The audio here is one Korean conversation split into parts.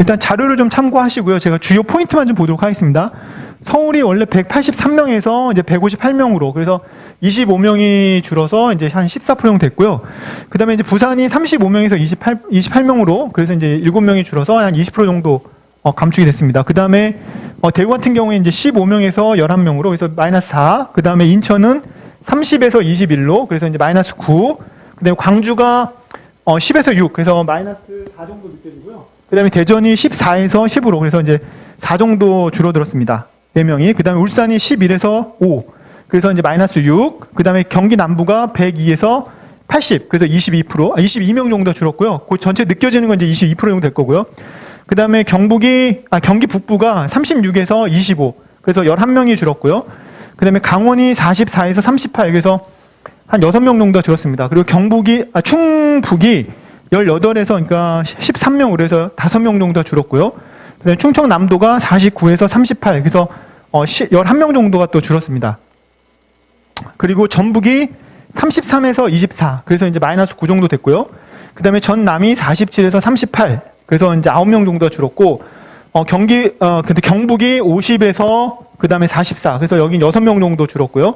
일단 자료를 좀 참고하시고요. 제가 주요 포인트만 좀 보도록 하겠습니다. 서울이 원래 183명에서 이제 158명으로, 그래서 25명이 줄어서 이제 한 14% 정도 됐고요. 그 다음에 이제 부산이 35명에서 28명으로, 그래서 이제 7명이 줄어서 한 20% 정도 감축이 됐습니다. 그 다음에 대구 같은 경우에 이제 15명에서 11명으로, 그래서 마이너스 4. 그 다음에 인천은 30에서 21로, 그래서 이제 마이너스 9. 그 다음에 광주가 10에서 6, 그래서 마이너스 4 정도 느껴지고요. 그 다음에 대전이 14에서 10으로, 그래서 이제 4 정도 줄어들었습니다. 4명이. 그 다음에 울산이 11에서 5, 그래서 이제 마이너스 6. 그 다음에 경기 남부가 102에서 80, 그래서 22명 정도 줄었고요. 그 전체 느껴지는 건 이제 22% 정도 될 거고요. 그 다음에 경기 북부가 36에서 25, 그래서 11명이 줄었고요. 그 다음에 강원이 44에서 38, 그래서 한 6명 정도 줄었습니다. 그리고 충북이 18에서, 그러니까 13명으로 해서 5명 정도 줄었고요. 그 다음에 충청남도가 49에서 38, 그래서 11명 정도가 또 줄었습니다. 그리고 전북이 33에서 24, 그래서 이제 마이너스 9 정도 됐고요. 그 다음에 전남이 47에서 38, 그래서 이제 9명 정도가 줄었고, 근데 경북이 50에서 그 다음에 44, 그래서 여긴 6명 정도 줄었고요.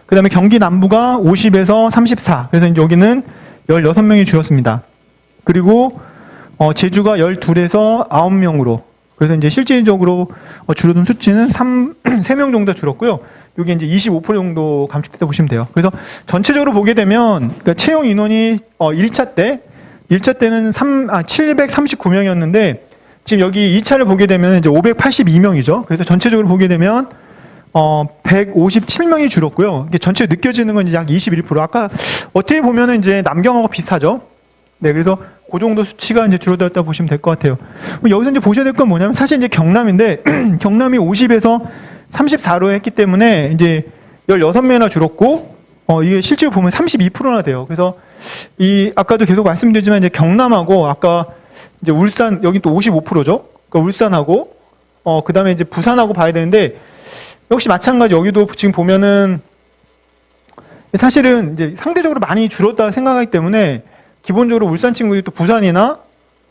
그 다음에 경기 남부가 50에서 34, 그래서 이제 여기는 16명이 줄었습니다. 그리고 제주가 12에서 9명으로, 그래서 이제 실질적으로 줄어든 수치는 3명 정도 줄었고요. 여기 이제 25% 정도 감축됐다고 보시면 돼요. 그래서 전체적으로 보게 되면, 그러니까 채용 인원이 1차 때는 739명이었는데, 지금 여기 2차를 보게 되면 이제 582명이죠. 그래서 전체적으로 보게 되면 157명이 줄었고요. 이게 전체 느껴지는 건 이제 약 21%. 아까 어떻게 보면은 이제 남경하고 비슷하죠. 네, 그래서 그 정도 수치가 이제 줄어들었다고 보시면 될 것 같아요. 여기서 이제 보셔야 될 건 뭐냐면, 사실 이제 경남인데, 경남이 50에서 34로 했기 때문에 이제 16명이나 줄었고, 이게 실제로 보면 32%나 돼요. 그래서 아까도 계속 말씀드리지만, 이제 경남하고 아까 이제 울산, 여기 또 55%죠. 그러니까 울산하고, 그 다음에 이제 부산하고 봐야 되는데, 역시 마찬가지, 여기도 지금 보면은 사실은 이제 상대적으로 많이 줄었다 생각하기 때문에, 기본적으로 울산 친구들이 또 부산이나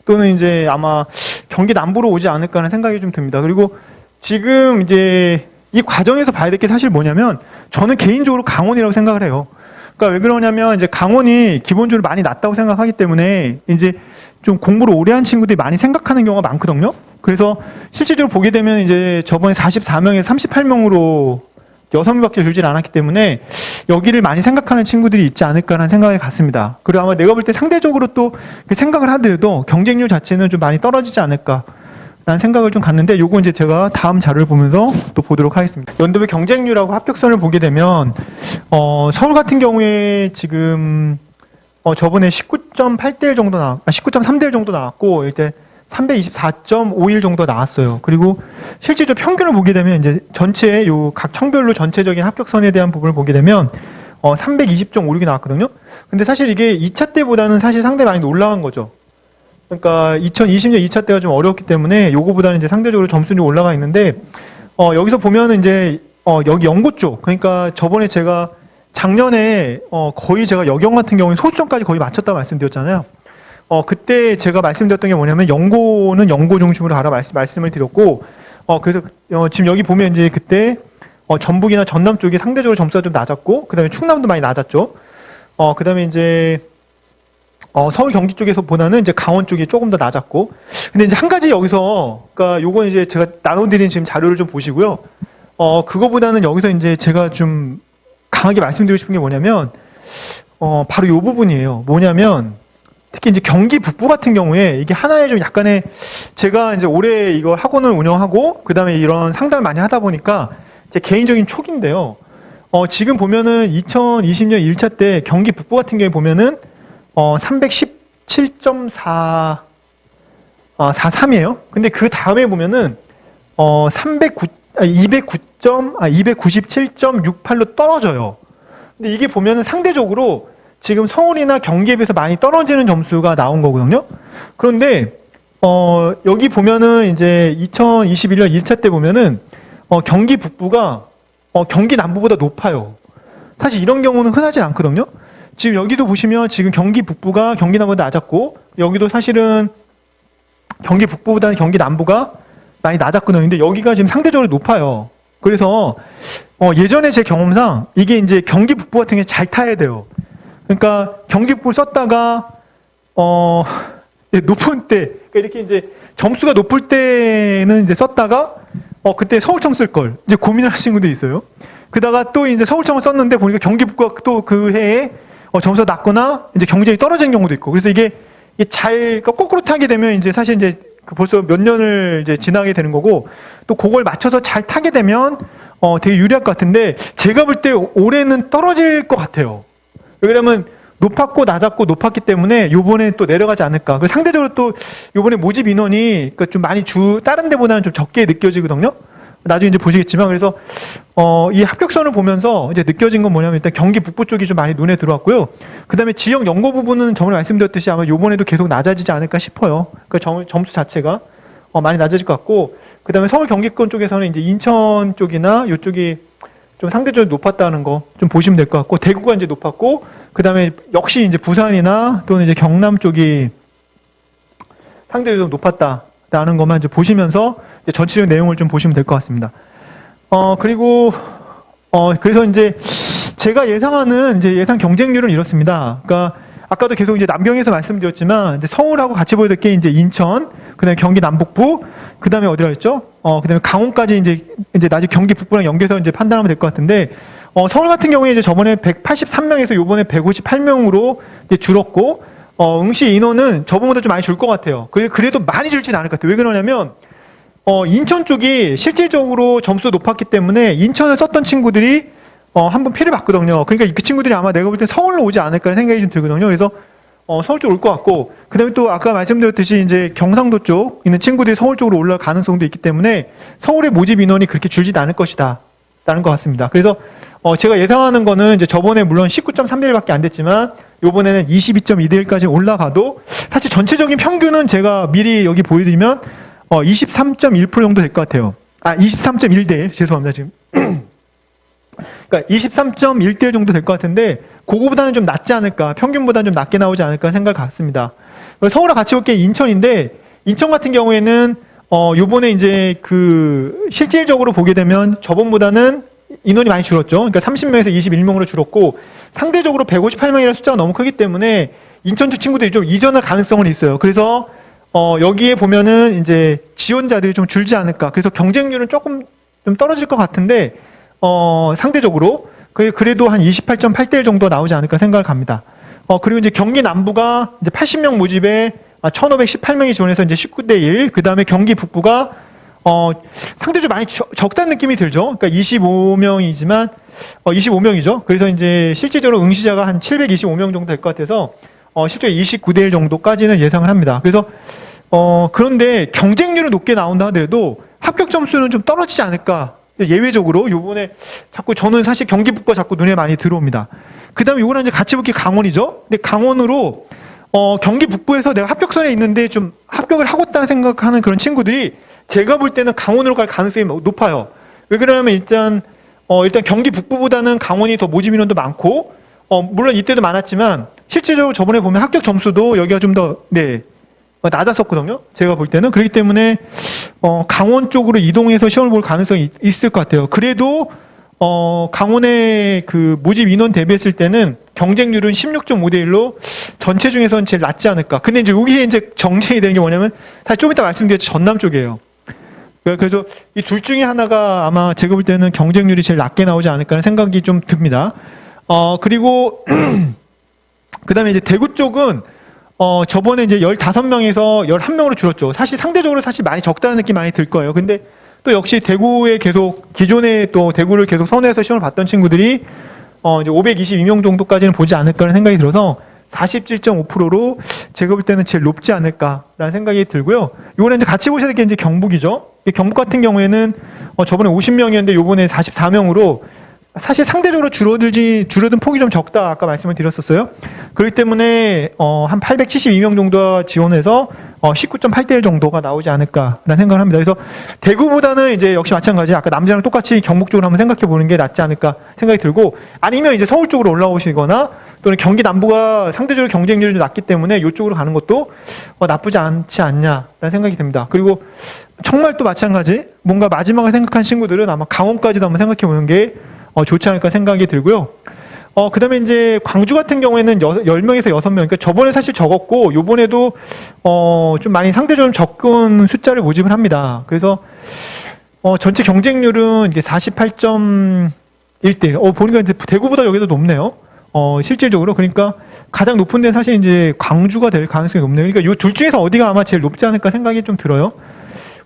또는 이제 아마 경기 남부로 오지 않을까 하는 생각이 좀 듭니다. 그리고 지금 이제 이 과정에서 봐야 될 게 사실 뭐냐면, 저는 개인적으로 강원이라고 생각을 해요. 그러니까 왜 그러냐면, 이제 강원이 기본적으로 많이 낮다고 생각하기 때문에 이제 좀 공부를 오래 한 친구들이 많이 생각하는 경우가 많거든요. 그래서 실질적으로 보게 되면 이제 저번에 44명에서 38명으로 6명밖에 줄질 않았기 때문에 여기를 많이 생각하는 친구들이 있지 않을까라는 생각이 같습니다. 그리고 아마 내가 볼 때 상대적으로 또 생각을 하더라도 경쟁률 자체는 좀 많이 떨어지지 않을까라는 생각을 좀 갖는데, 요거 이제 제가 다음 자료를 보면서 또 보도록 하겠습니다. 연도별 경쟁률하고 합격선을 보게 되면, 서울 같은 경우에 지금 저번에 19.8대 1 정도 19.3대 1 정도 나왔고, 이제 324.51 정도 나왔어요. 그리고 실제로 평균을 보게 되면, 이제 전체 각 청별로 전체적인 합격선에 대한 부분을 보게 되면 320.56이 나왔거든요. 근데 사실 이게 2차 때보다는 사실 상당히 많이 올라간 거죠. 그러니까 2020년 2차 때가 좀 어려웠기 때문에 요거보다는 이제 상대적으로 점수는 좀 올라가 있는데, 여기서 보면은 이제 여기 연고 쪽, 그러니까 저번에 제가 작년에 거의 제가 여경 같은 경우에 소수점까지 거의 맞췄다고 말씀드렸잖아요. 그때 제가 말씀드렸던 게 뭐냐면, 연고는 연고 중심으로 하라 말씀을 드렸고, 그래서 지금 여기 보면 이제 그때 전북이나 전남 쪽이 상대적으로 점수가 좀 낮았고, 그 다음에 충남도 많이 낮았죠. 그 다음에 이제 서울 경기 쪽에서 보다는 이제 강원 쪽이 조금 더 낮았고, 근데 이제 한 가지 여기서, 그러니까 요건 이제 제가 나눠드린 지금 자료를 좀 보시고요. 그거보다는 여기서 이제 제가 좀 강하게 말씀드리고 싶은 게 뭐냐면, 바로 요 부분이에요. 뭐냐면, 특히 이제 경기 북부 같은 경우에 이게 하나의 좀 약간의, 제가 이제 올해 이거 학원을 운영하고 그 다음에 이런 상담을 많이 하다 보니까 제 개인적인 촉인데요. 지금 보면은 2020년 1차 때 경기 북부 같은 경우에 보면은 317.43이에요. 근데 그 다음에 보면은 297.68로 떨어져요. 근데 이게 보면은 상대적으로 지금 서울이나 경기에 비해서 많이 떨어지는 점수가 나온 거거든요. 그런데 여기 보면은 이제 2021년 1차 때 보면은 경기 북부가 경기 남부보다 높아요. 사실 이런 경우는 흔하지 않거든요. 지금 여기도 보시면 지금 경기 북부가 경기 남부보다 낮았고, 여기도 사실은 경기 북부보다는 경기 남부가 많이 낮았거든요. 근데 여기가 지금 상대적으로 높아요. 그래서 예전에 제 경험상 이게 이제 경기 북부 같은 게 잘 타야 돼요. 그러니까 경기 북부를 썼다가 높은 때, 그러니까 이렇게 이제 점수가 높을 때는 이제 썼다가 그때 서울청 쓸 걸 이제 고민을 하시는 분들이 있어요. 그다가 또 이제 서울청을 썼는데 보니까 경기 북부가 또 그 해에 점수가 낮거나 이제 경쟁이 떨어지는 경우도 있고. 그래서 이게 그러니까 거꾸로 타게 되면 이제 사실 이제 벌써 몇 년을 이제 지나게 되는 거고, 또 그걸 맞춰서 잘 타게 되면 되게 유리할 것 같은데, 제가 볼 때 올해는 떨어질 것 같아요. 왜냐면 높았고 낮았고 높았기 때문에 요번에 또 내려가지 않을까. 상대적으로 또 요번에 모집 인원이 그러니까 좀 많이 다른 데보다는 좀 적게 느껴지거든요. 나중에 이제 보시겠지만, 그래서 이 합격선을 보면서 이제 느껴진 건 뭐냐면, 일단 경기 북부 쪽이 좀 많이 눈에 들어왔고요. 그 다음에 지역 연고 부분은 저번에 말씀드렸듯이 아마 요번에도 계속 낮아지지 않을까 싶어요. 그 점수 자체가 많이 낮아질 것 같고, 그 다음에 서울 경기권 쪽에서는 이제 인천 쪽이나 이쪽이 좀 상대적으로 높았다는 거 좀 보시면 될 것 같고, 대구가 이제 높았고, 그 다음에 역시 이제 부산이나 또는 이제 경남 쪽이 상대적으로 높았다라는 것만 이제 보시면서 이제 전체적인 내용을 좀 보시면 될 것 같습니다. 그리고 그래서 이제 제가 예상하는 이제 예상 경쟁률은 이렇습니다. 그러니까 아까도 계속 이제 남경에서 말씀드렸지만, 이제 서울하고 같이 보여드릴 게 이제 인천, 그다음에 경기 남북부, 그다음에 어디라 했죠? 그다음에 강원까지 이제 나중에 경기 북부랑 연계해서 이제 판단하면 될 것 같은데, 서울 같은 경우에 이제 저번에 183명에서 요번에 158명으로 이제 줄었고, 응시 인원은 저번보다 좀 많이 줄 것 같아요. 그래도 많이 줄지는 않을 것 같아요. 왜 그러냐면, 인천 쪽이 실질적으로 점수 높았기 때문에 인천을 썼던 친구들이 한번 피를 봤거든요. 그러니까 그 친구들이 아마 내가 볼 때 서울로 오지 않을까 생각이 좀 들거든요. 그래서 서울 쪽으로 올 것 같고, 그 다음에 또 아까 말씀드렸듯이 이제 경상도 쪽 있는 친구들이 서울 쪽으로 올라갈 가능성도 있기 때문에 서울의 모집 인원이 그렇게 줄지도 않을 것이다 라는 것 같습니다. 그래서 제가 예상하는 거는 이제 저번에 물론 19.3대1밖에 안 됐지만 요번에는 22.2대1까지 올라가도, 사실 전체적인 평균은 제가 미리 여기 보여드리면 23.1% 정도 될 것 같아요. 23.1대1 죄송합니다 지금. 그러니까 23.1대1 정도 될 것 같은데, 그거보다는 좀 낮지 않을까, 평균보다는 좀 낮게 나오지 않을까 생각 같습니다. 서울과 같이 볼 게 인천인데, 인천 같은 경우에는 요번에 이제 그 실질적으로 보게 되면 저번보다는 인원이 많이 줄었죠. 그러니까 30명에서 21명으로 줄었고, 상대적으로 158명이라는 숫자가 너무 크기 때문에 인천 쪽 친구들이 좀 이전할 가능성은 있어요. 그래서 여기에 보면은 이제 지원자들이 좀 줄지 않을까. 그래서 경쟁률은 조금 좀 떨어질 것 같은데, 상대적으로 그래도 한 28.8대1 정도 나오지 않을까 생각을 합니다. 그리고 이제 경기 남부가 이제 80명 모집에 1,518명이 지원해서 이제 19대1. 그 다음에 경기 북부가 상대적으로 많이 적다는 느낌이 들죠. 그러니까 25명이지만 25명이죠. 그래서 이제 실질적으로 응시자가 한 725명 정도 될 것 같아서 실제 29대1 정도까지는 예상을 합니다. 그래서 그런데 경쟁률은 높게 나온다 하더라도 합격 점수는 좀 떨어지지 않을까. 예외적으로 요번에 자꾸 저는 사실 경기 북부가 자꾸 눈에 많이 들어옵니다. 그 다음에 요거는 이제 같이 볼 게 강원이죠. 근데 강원으로 경기 북부에서 내가 합격선에 있는데 좀 합격을 하고 있다는 생각하는 그런 친구들이 제가 볼 때는 강원으로 갈 가능성이 높아요. 왜 그러냐면 일단 경기 북부보다는 강원이 더 모집 인원도 많고, 물론 이때도 많았지만 실제적으로 저번에 보면 합격 점수도 여기가 좀 더 낮았었거든요. 제가 볼 때는. 그렇기 때문에 강원 쪽으로 이동해서 시험을 볼 가능성이 있을 것 같아요. 그래도 강원의 그 모집 인원 대비했을 때는 경쟁률은 16.5대1로 전체 중에서는 제일 낮지 않을까. 근데 이제 여기에 이제 정쟁이 되는 게 뭐냐면, 사실 좀 이따 말씀드렸죠. 전남 쪽이에요. 그래서 이 둘 중에 하나가 아마 제가 볼 때는 경쟁률이 제일 낮게 나오지 않을까 하는 생각이 좀 듭니다. 그리고 그 다음에 이제 대구 쪽은 저번에 이제 15명에서 11명으로 줄었죠. 사실 상대적으로 사실 많이 적다는 느낌 많이 들 거예요. 근데 또 역시 대구에 계속, 기존에 또 대구를 계속 선호해서 시험을 봤던 친구들이 이제 522명 정도까지는 보지 않을까 하는 생각이 들어서 47.5%로 제가 볼 때는 제일 높지 않을까라는 생각이 들고요. 이거는 이제 같이 보셔야 될 게 이제 경북이죠. 경북 같은 경우에는 저번에 50명이었는데 요번에 44명으로 사실 상대적으로 줄어든 폭이 좀 적다. 아까 말씀을 드렸었어요. 그렇기 때문에, 한 872명 정도가 지원해서, 19.8대 1 정도가 나오지 않을까라는 생각을 합니다. 그래서 대구보다는 이제 역시 마찬가지 아까 남자랑 똑같이 경북 쪽으로 한번 생각해 보는 게 낫지 않을까 생각이 들고, 아니면 이제 서울 쪽으로 올라오시거나 또는 경기 남부가 상대적으로 경쟁률이 좀 낮기 때문에 이쪽으로 가는 것도 나쁘지 않지 않냐라는 생각이 듭니다. 그리고 정말 또 마찬가지 뭔가 마지막을 생각한 친구들은 아마 강원까지도 한번 생각해 보는 게 좋지 않을까 생각이 들고요. 그 다음에 이제 광주 같은 경우에는 10명에서 6명. 그러니까 저번에 사실 적었고, 요번에도, 좀 많이 상대적으로 적은 숫자를 모집을 합니다. 그래서, 전체 경쟁률은 이게 48.1대1. 보니까 이제 대구보다 여기도 높네요. 실질적으로. 그러니까 가장 높은 데는 사실 이제 광주가 될 가능성이 높네요. 그러니까 이 둘 중에서 어디가 아마 제일 높지 않을까 생각이 좀 들어요.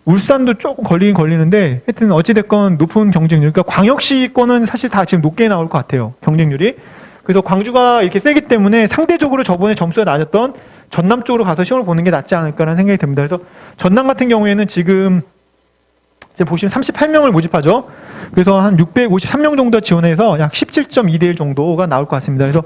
울산도 조금 걸리긴 걸리는데 하여튼 어찌됐건 높은 경쟁률. 그러니까 광역시권은 사실 다 지금 높게 나올 것 같아요. 경쟁률이. 그래서 광주가 이렇게 세기 때문에 상대적으로 저번에 점수가 낮았던 전남 쪽으로 가서 시험을 보는 게 낫지 않을까라는 생각이 듭니다. 그래서 전남 같은 경우에는 지금 이제 보시면 38명을 모집하죠. 그래서 한 653명 정도 지원해서 약 17.2대 1 정도가 나올 것 같습니다. 그래서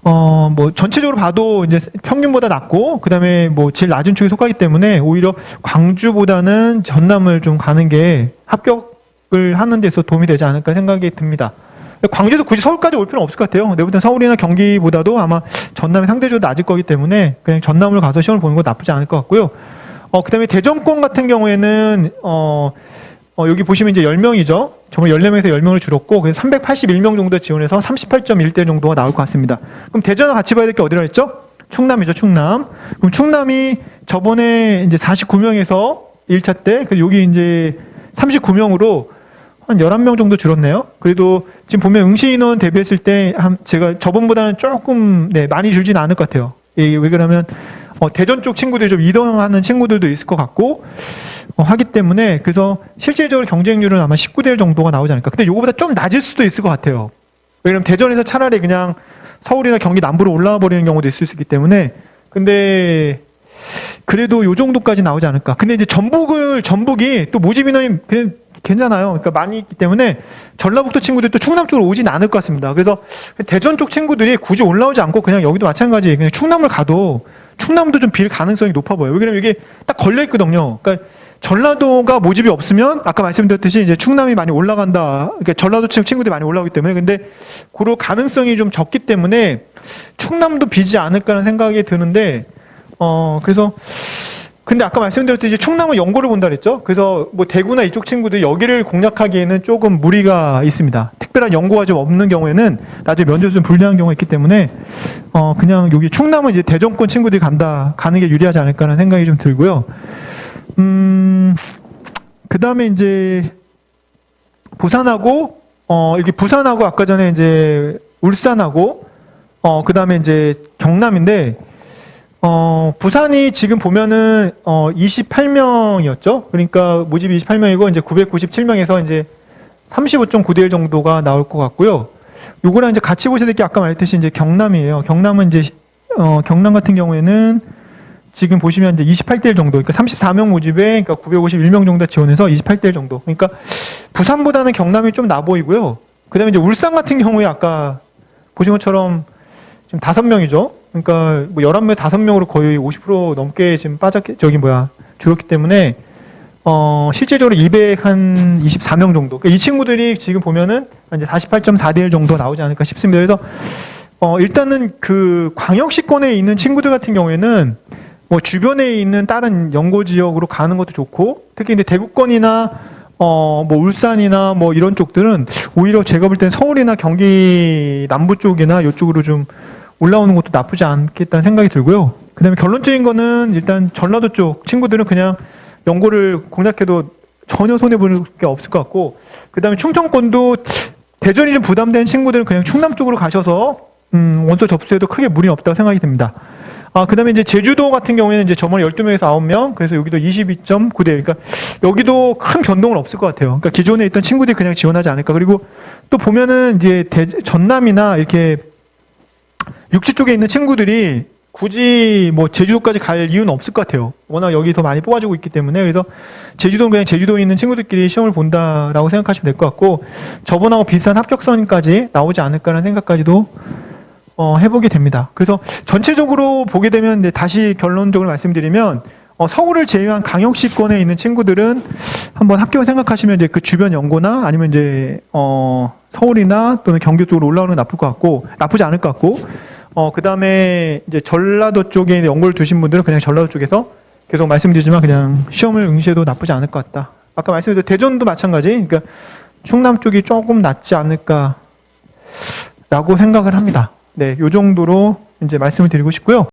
뭐 전체적으로 봐도 이제 평균보다 낮고 그다음에 뭐 제일 낮은 쪽에 속하기 때문에 오히려 광주보다는 전남을 좀 가는 게 합격을 하는 데서 도움이 되지 않을까 생각이 듭니다. 광주에서 굳이 서울까지 올 필요는 없을 것 같아요. 내가 볼 땐 서울이나 경기보다도 아마 전남이 상대적으로 낮을 거기 때문에 그냥 전남을 가서 시험을 보는 건 나쁘지 않을 것 같고요. 그다음에 대전권 같은 경우에는 여기 보시면 이제 10명이죠. 정말 14명에서 10명을 줄었고, 그래서 381명 정도 지원해서 38.1대 정도가 나올 것 같습니다. 그럼 대전과 같이 봐야 될 게 어디라 했죠? 충남이죠, 충남. 그럼 충남이 저번에 이제 49명에서 1차 때, 그리고 여기 이제 39명으로 한 11명 정도 줄었네요. 그래도 지금 보면 응시 인원 대비했을 때, 제가 저번보다는 조금, 많이 줄진 않을 것 같아요. 왜 그러면, 대전 쪽 친구들이 좀 이동하는 친구들도 있을 것 같고, 하기 때문에 그래서 실질적으로 경쟁률은 아마 19대 1 정도가 나오지 않을까. 근데 요거보다 좀 낮을 수도 있을 것 같아요. 왜냐면 대전에서 차라리 그냥 서울이나 경기 남부로 올라와 버리는 경우도 있을 수 있기 때문에. 근데 그래도 요 정도까지 나오지 않을까. 근데 이제 전북이 또 모집 인원이 그냥 괜찮아요. 그러니까 많이 있기 때문에 전라북도 친구들이 또 충남 쪽으로 오진 않을 것 같습니다. 그래서 대전 쪽 친구들이 굳이 올라오지 않고 그냥 여기도 마찬가지 그냥 충남을 가도 충남도 좀 빌 가능성이 높아 보여요. 왜냐면 이게 딱 걸려 있거든요. 그러니까 전라도가 모집이 없으면 아까 말씀드렸듯이 이제 충남이 많이 올라간다. 그러니까 전라도 친구들이 많이 올라오기 때문에 근데 그럴 가능성이 좀 적기 때문에 충남도 비지 않을까라는 생각이 드는데 그래서 근데 아까 말씀드렸듯이 충남은 연고를 본다 그랬죠. 그래서 뭐 대구나 이쪽 친구들이 여기를 공략하기에는 조금 무리가 있습니다. 특별한 연고가 좀 없는 경우에는 나중에 면접에서 좀 불리한 경우가 있기 때문에 그냥 여기 충남은 이제 대전권 친구들이 가는 게 유리하지 않을까라는 생각이 좀 들고요. 그 다음에 이제 부산하고 여기 부산하고 아까 전에 이제 울산하고 그 다음에 이제 경남인데 부산이 지금 보면은 28명이었죠. 그러니까 모집이 28명이고 이제 997명에서 이제 35.9대 1 정도가 나올 것 같고요. 요거랑 이제 같이 보셔야 될 게 아까 말했듯이 이제 경남이에요. 경남은 이제 경남 같은 경우에는 지금 보시면 이제 28대 1 정도, 그러니까 34명 모집에 그러니까 951명 정도 지원해서 28대 1 정도. 그러니까 부산보다는 경남이 좀 나 보이고요. 그다음에 이제 울산 같은 경우에 아까 보신 것처럼 지금 5명이죠. 그러니까 뭐 11명, 5명으로 거의 50% 넘게 지금 줄었기 때문에 실제적으로 224명 정도. 그러니까 이 친구들이 지금 보면은 이제 48.4대 1 정도 나오지 않을까 싶습니다. 그래서 일단은 그 광역시권에 있는 친구들 같은 경우에는 뭐 주변에 있는 다른 연고 지역으로 가는 것도 좋고 특히 이제 대구권이나 뭐 울산이나 뭐 이런 쪽들은 오히려 제가 볼 땐 서울이나 경기 남부 쪽이나 이쪽으로 좀 올라오는 것도 나쁘지 않겠다는 생각이 들고요. 그 다음에 결론적인 거는 일단 전라도 쪽 친구들은 그냥 연고를 공략해도 전혀 손해볼 게 없을 것 같고 그 다음에 충청권도 대전이 좀 부담되는 친구들은 그냥 충남 쪽으로 가셔서 원서 접수해도 크게 무리는 없다고 생각이 듭니다. 그 다음에 이제 제주도 같은 경우에는 이제 저번에 12명에서 9명, 그래서 여기도 22.9대 1. 그러니까 여기도 큰 변동은 없을 것 같아요. 그러니까 기존에 있던 친구들이 그냥 지원하지 않을까. 그리고 또 보면은 이제 전남이나 이렇게 육지 쪽에 있는 친구들이 굳이 뭐 제주도까지 갈 이유는 없을 것 같아요. 워낙 여기 더 많이 뽑아주고 있기 때문에. 그래서 제주도는 그냥 제주도에 있는 친구들끼리 시험을 본다라고 생각하시면 될 것 같고, 저번하고 비슷한 합격선까지 나오지 않을까라는 생각까지도 해보게 됩니다. 그래서 전체적으로 보게 되면 이제 다시 결론적으로 말씀드리면, 서울을 제외한 강역시권에 있는 친구들은 한번 합격을 생각하시면 이제 그 주변 연고나 아니면 이제 서울이나 또는 경기 쪽으로 올라오는 건 나쁘지 않을 것 같고, 그 다음에 이제 전라도 쪽에 연고를 두신 분들은 그냥 전라도 쪽에서 계속 말씀드리지만 그냥 시험을 응시해도 나쁘지 않을 것 같다. 아까 말씀드린 대전도 마찬가지. 그러니까 충남 쪽이 조금 낫지 않을까라고 생각을 합니다. 네, 요 정도로 이제 말씀을 드리고 싶고요.